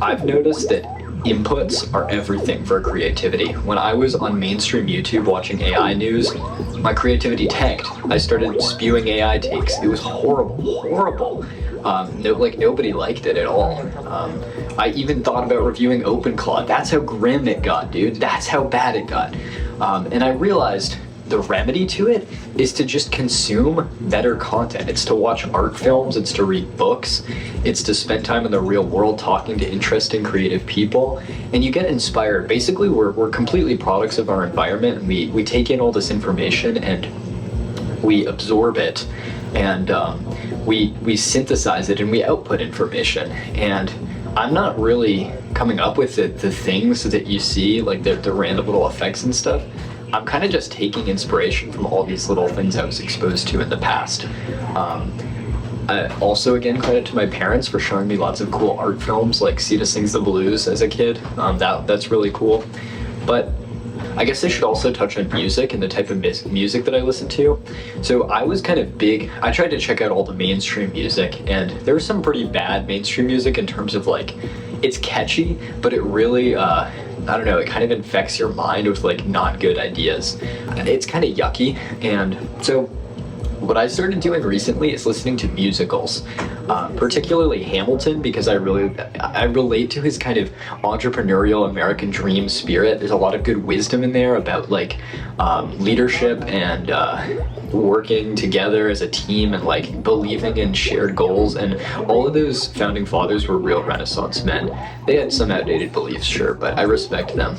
I've noticed that inputs are everything for creativity. When I was on mainstream YouTube watching AI news, my creativity tanked. I started spewing AI takes. It was horrible, horrible. Nobody liked it at all. I even thought about reviewing OpenClaw. That's how grim it got, dude. That's how bad it got. And I realized the remedy to it is to just consume better content. It's to watch art films, it's to read books, it's to spend time in the real world talking to interesting, creative people, and you get inspired. Basically, we're completely products of our environment, and we take in all this information and we absorb it, and we synthesize it and we output information. And I'm not really coming up with the things that you see, like the random little effects and stuff. I'm kind of just taking inspiration from all these little things I was exposed to in the past. Also, again, credit to my parents for showing me lots of cool art films, like Sita Sings the Blues as a kid. That's really cool. But I guess I should also touch on music and the type of music that I listen to. So I was kind of big, I tried to check out all the mainstream music, and there's some pretty bad mainstream music in terms of like, it's catchy, but it really, I don't know, it kind of infects your mind with like not good ideas. It's kind of yucky. And so what I started doing recently is listening to musicals, particularly Hamilton, because I relate to his kind of entrepreneurial American dream spirit. There's a lot of good wisdom in there about like leadership and working together as a team and like believing in shared goals. And all of those founding fathers were real Renaissance men. They had some outdated beliefs, sure, but I respect them.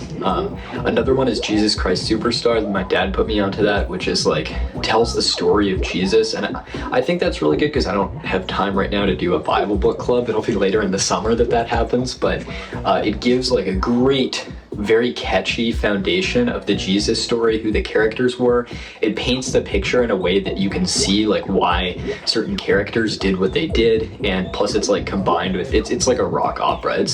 Another one is Jesus Christ Superstar. My dad put me onto that, which is like tells the story of Jesus, and I think that's really good because I don't have time right now to do a Bible book club. It'll be later in the summer that happens, but it gives like a great, very catchy foundation of the Jesus story, who the characters were. It paints the picture in a way that you can see like why certain characters did what they did, and plus it's like combined with it's like a rock opera.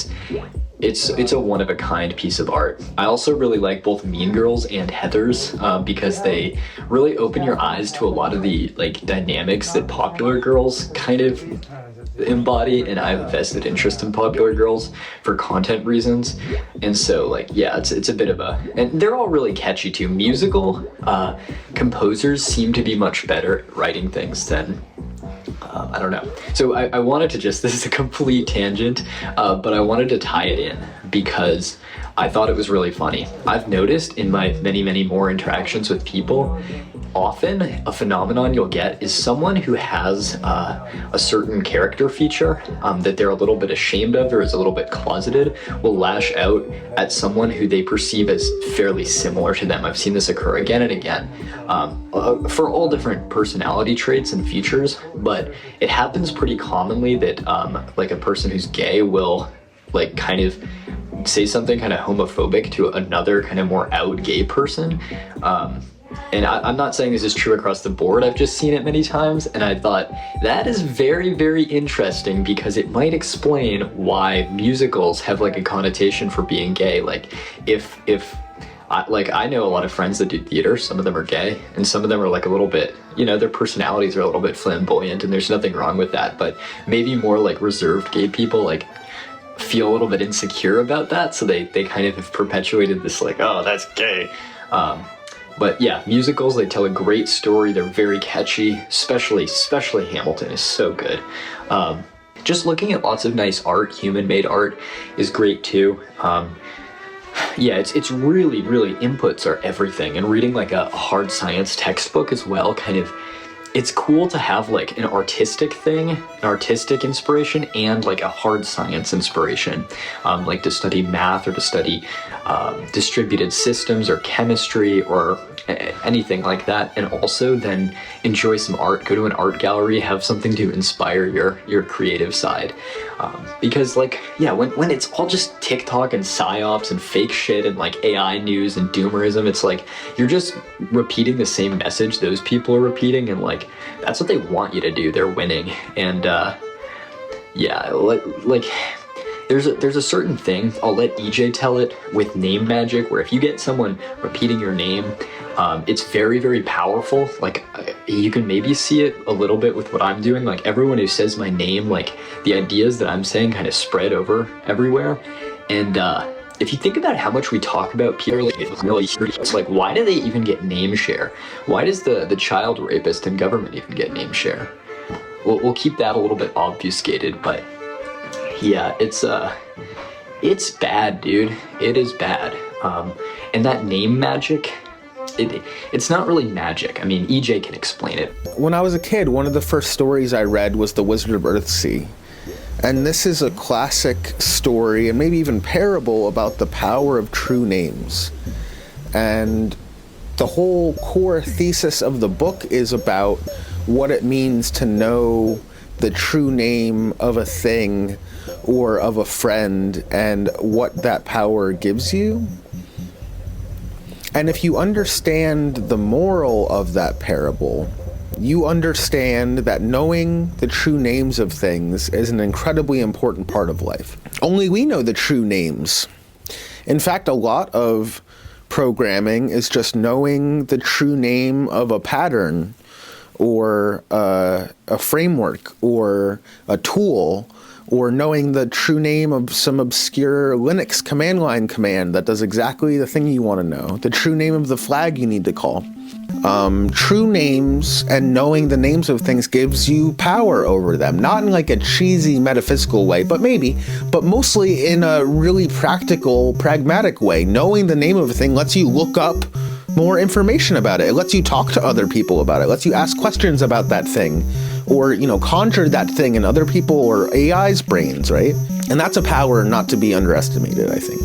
It's a one-of-a-kind piece of art. I also really like both Mean Girls and Heathers because they really open your eyes to a lot of the like dynamics that popular girls kind of embody, and I have a vested interest in popular girls for content reasons. And so like, yeah, it's a bit of a, and they're all really catchy too. Musical composers seem to be much better at writing things than I don't know. So I wanted to this is a complete tangent, but I wanted to tie it in because I thought it was really funny. I've noticed in my many more interactions with people, often a phenomenon you'll get is someone who has a certain character feature that they're a little bit ashamed of or is a little bit closeted, will lash out at someone who they perceive as fairly similar to them. I've seen this occur again and again for all different personality traits and features, but it happens pretty commonly that like a person who's gay will like kind of say something kind of homophobic to another kind of more out gay person. And I'm not saying this is true across the board, I've just seen it many times, and I thought that is very interesting because it might explain why musicals have like a connotation for being gay. Like I know a lot of friends that do theater, some of them are gay, and some of them are like a little bit, you know, their personalities are a little bit flamboyant, and there's nothing wrong with that, but maybe more like reserved gay people like feel a little bit insecure about that, so they kind of have perpetuated this like, oh, that's gay. But yeah, musicals, they tell a great story, they're very catchy, especially Hamilton is so good. Just looking at lots of nice art, human-made art, is great too. Yeah, it's really inputs are everything, and reading like a hard science textbook as well, kind of, it's cool to have like an artistic thing, an artistic inspiration, and like a hard science inspiration, like to study math or to study distributed systems or chemistry or anything like that, and also then enjoy some art, go to an art gallery, have something to inspire your creative side. Because like, yeah, when it's all just TikTok and psyops and fake shit and like AI news and doomerism, it's like you're just repeating the same message those people are repeating, and like that's what they want you to do. They're winning. And yeah, like there's a certain thing, I'll let EJ tell it, with name magic, where if you get someone repeating your name, it's very, very powerful. Like, you can maybe see it a little bit with what I'm doing. Like, everyone who says my name, like, the ideas that I'm saying kind of spread over everywhere. And if you think about how much we talk about people, it's like, why do they even get name share? Why does the child rapist in government even get name share? We'll keep that a little bit obfuscated, but yeah, it's bad, dude. It is bad. And that name magic, it's not really magic. I mean, EJ can explain it. When I was a kid, one of the first stories I read was The Wizard of Earthsea. And this is a classic story, and maybe even parable, about the power of true names. And the whole core thesis of the book is about what it means to know the true name of a thing or of a friend, and what that power gives you. And if you understand the moral of that parable, you understand that knowing the true names of things is an incredibly important part of life. Only we know the true names. In fact, a lot of programming is just knowing the true name of a pattern, or a framework, or a tool, or knowing the true name of some obscure Linux command line command that does exactly the thing you want to know, the true name of the flag you need to call. True names and knowing the names of things gives you power over them, not in like a cheesy metaphysical way, but mostly in a really practical, pragmatic way. Knowing the name of a thing lets you look up more information about it. It lets you talk to other people about it. It lets you ask questions about that thing, or, conjure that thing in other people or AI's brains, right? And that's a power not to be underestimated, I think.